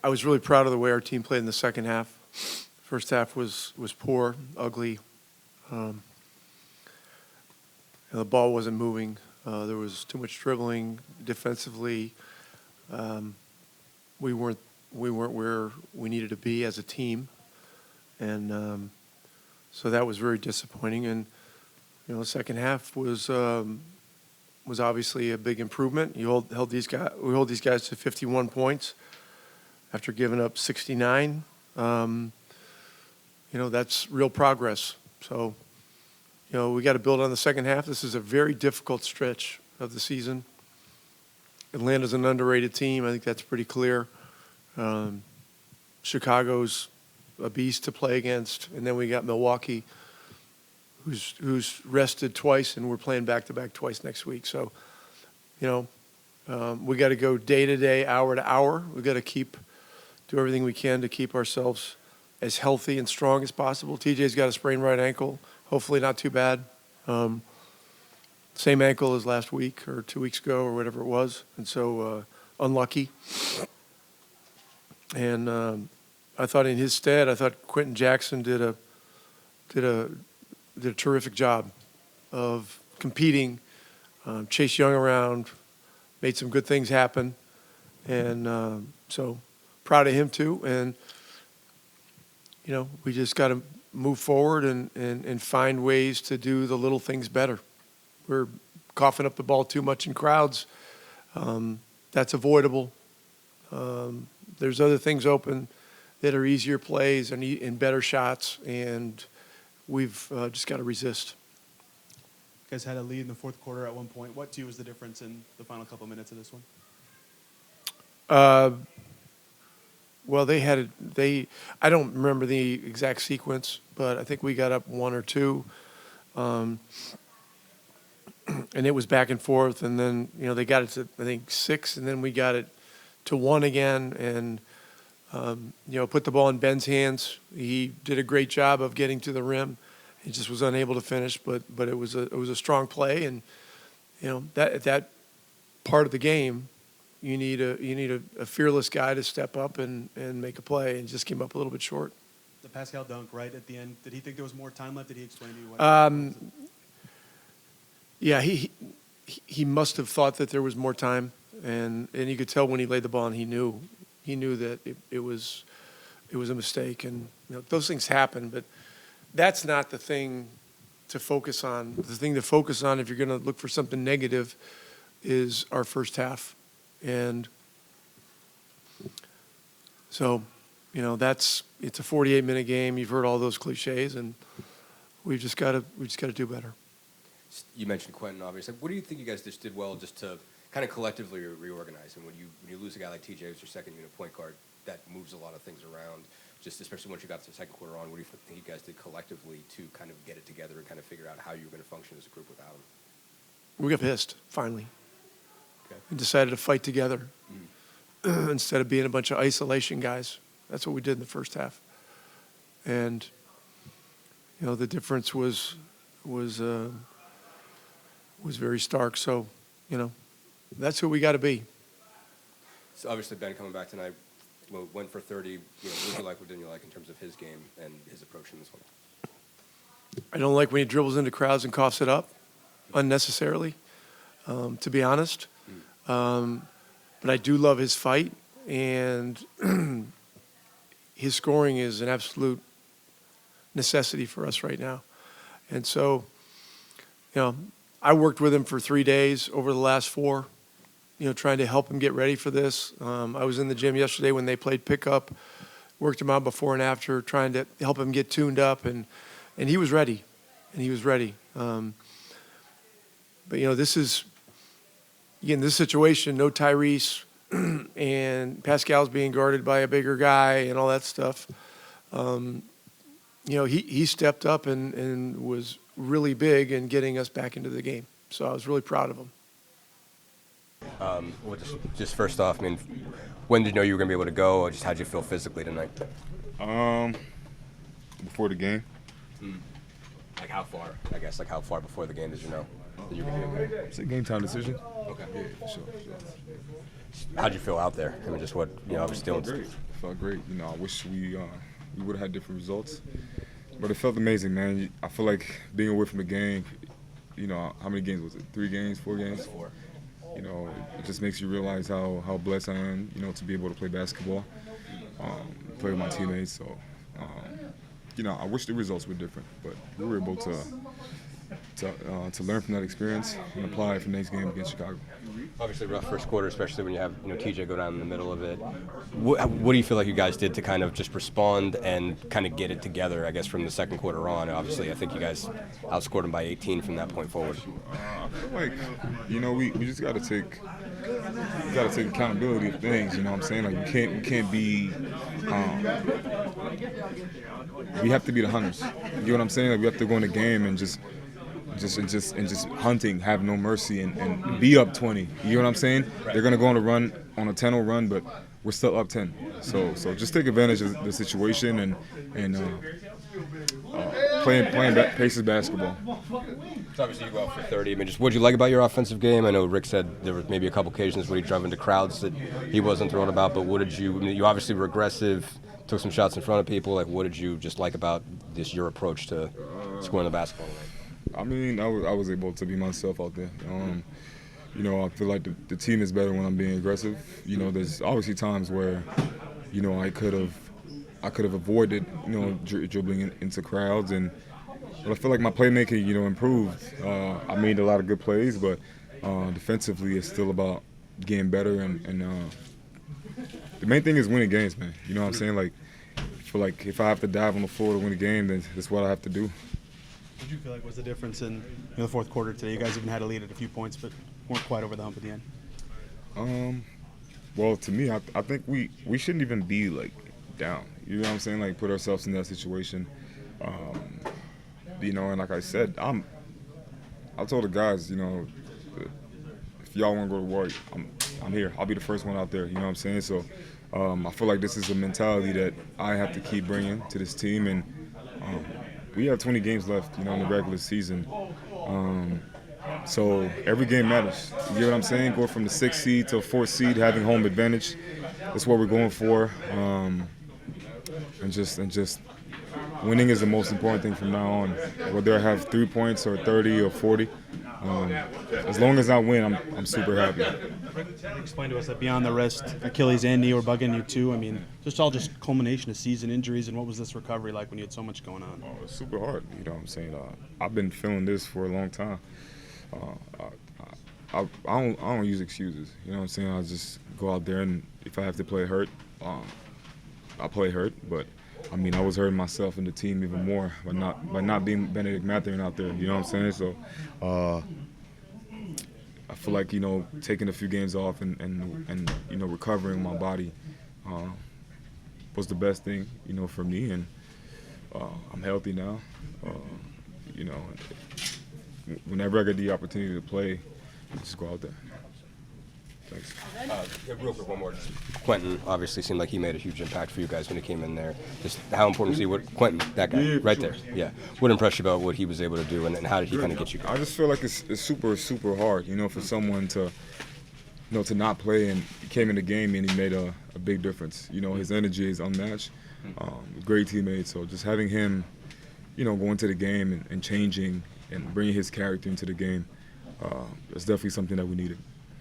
I was really proud of the way our team played in the second half. First half was poor, ugly. The ball wasn't moving. There was too much dribbling defensively. We weren't where we needed to be as a team, and so that was very disappointing. And the second half was obviously a big improvement. We hold these guys to 51 points after giving up 69. That's real progress. So, we got to build on the second half. This is a very difficult stretch of the season. Atlanta's an underrated team. I think that's pretty clear. Chicago's a beast to play against, and then we got Milwaukee, who's rested twice, and we're playing back-to-back twice next week. So, we got to go day to day, hour to hour. We got to do everything we can to keep ourselves as healthy and strong as possible. TJ's got a sprained right ankle. Hopefully not too bad. Same ankle as last week or 2 weeks ago or whatever it was, and so unlucky. And I thought in his stead, Quentin Jackson did a terrific job of competing, chased Young around, made some good things happen, and so proud of him too. And we just got to move forward and find ways to do the little things better. We're coughing up the ball too much in crowds. That's avoidable. There's other things open that are easier plays and better shots, and we've just got to resist. You guys had a lead in the fourth quarter at one point. What, to you, was the difference in the final couple of minutes of this one? Well, I don't remember the exact sequence, but I think we got up 1 or 2. And it was back and forth, and then, they got it to, I think, 6, and then we got it to 1 again, and, put the ball in Ben's hands. He did a great job of getting to the rim. He just was unable to finish, but it was a strong play, and, that part of the game, you need a fearless guy to step up and make a play, and just came up a little bit short. The Pascal dunk, right at the end, did he think there was more time left? Did he explain to you what? Yeah, he must have thought that there was more time, and you could tell when he laid the ball, and he knew that it was a mistake, and those things happen, but that's not the thing to focus on. The thing to focus on, if you're going to look for something negative, is our first half. And so, it's a 48-minute game. You've heard all those cliches, and we just got to do better. You mentioned Quentin, obviously. What do you think you guys just did well just to kind of collectively reorganize? And when you lose a guy like TJ, who's your second unit point guard, that moves a lot of things around. Just especially once you got to the second quarter on, what do you think you guys did collectively to kind of get it together and kind of figure out how you were going to function as a group without him? We got pissed, finally. Okay. And decided to fight together instead of being a bunch of isolation guys. That's what we did in the first half. And, the difference was very stark. So, that's who we got to be. So obviously Ben coming back tonight, went for 30. What did you like, what didn't you like in terms of his game and his approach in this one? I don't like when he dribbles into crowds and coughs it up unnecessarily, to be honest. But I do love his fight, and his scoring is an absolute necessity for us right now. And so, I worked with him for 3 days over the last 4, trying to help him get ready for this. I was in the gym yesterday when they played pickup, worked him out before and after, trying to help him get tuned up, and he was ready. But, this is, again, this situation, no Tyrese, and Pascal's being guarded by a bigger guy and all that stuff. He stepped up and was really big in getting us back into the game. So I was really proud of him. Well, just first off, when did you know you were going to be able to go, or just how'd you feel physically tonight? Before the game. Like how far? I guess, like how far before the game did you know? that you're going to be okay? It's a game time decision. Okay. Yeah, for sure. How'd you feel out there? I mean, just what, obviously Felt great. Felt great. I wish we would have had different results, but it felt amazing, man. I feel like being away from the game. How many games was it? 3 games, 4 games? 4. It just makes you realize how blessed I am, to be able to play basketball, play with my teammates. So, I wish the results were different, but we were able to learn from that experience and apply it for the next game against Chicago. Obviously, rough first quarter, especially when you have TJ go down in the middle of it. What do you feel like you guys did to kind of just respond and kind of get it together? I guess from the second quarter on. Obviously, I think you guys outscored them by 18 from that point forward. I feel like we just got to take accountability of things. You know what I'm saying? Like we can't be. We have to be the hunters. You know what I'm saying? Like we have to go in the game and just hunting, have no mercy, and be up 20. You know what I'm saying? They're gonna go on a 10-0 run, but we're still up 10. So just take advantage of the situation and playing Pacers basketball. So obviously you go out for 30. I mean, just what did you like about your offensive game? I know Rick said there were maybe a couple occasions where he drove into crowds that he wasn't throwing about, but what did you? I mean, you obviously were aggressive, took some shots in front of people. Like, what did you just like about your approach to scoring the basketball? I mean, I was able to be myself out there. I feel like the team is better when I'm being aggressive. There's obviously times where, I could have avoided, dribbling into crowds, but I feel like my playmaking, improved. I made a lot of good plays, but defensively, it's still about getting better. And the main thing is winning games, man. You know what I'm saying? Like, I feel like if I have to dive on the floor to win a game, then that's what I have to do. What did you feel like was the difference in the fourth quarter today? You guys even had a lead at a few points, but weren't quite over the hump at the end. Well, to me, I think we shouldn't even be like down. You know what I'm saying? Like put ourselves in that situation. And like I said, I told the guys, if y'all want to go to war, I'm here. I'll be the first one out there. You know what I'm saying? So I feel like this is a mentality that I have to keep bringing to this team, and we have 20 games left, in the regular season. So every game matters. You know what I'm saying? Going from the 6th seed to a 4th seed, having home advantage. That's what we're going for. And just winning is the most important thing from now on. Whether I have 3 points or 30 or 40, as long as I win, I'm super happy. Explain to us that beyond the wrist, Achilles and knee were bugging you too. I mean, just culmination of season injuries, and what was this recovery like when you had so much going on? It's super hard. You know what I'm saying? I've been feeling this for a long time. I don't use excuses. You know what I'm saying? I just go out there, and if I have to play hurt, I play hurt. But I mean, I was hurting myself and the team even more by not being Bennedict Mathurin out there. You know what I'm saying? So I feel like taking a few games off and recovering my body was the best thing for me, and I'm healthy now. Whenever I get the opportunity to play, I just go out there. Thanks. Real quick, one more. Quentin obviously seemed like he made a huge impact for you guys when he came in there. Just how important was he? Quentin, that guy, right there. Yeah. What impressed you about what he was able to do, and how did he kind of get you going? I just feel like it's super, super hard, for someone to, to not play, and he came in the game and he made a big difference. His energy is unmatched. Great teammate. So just having him, go into the game and changing and bringing his character into the game, that's definitely something that we needed.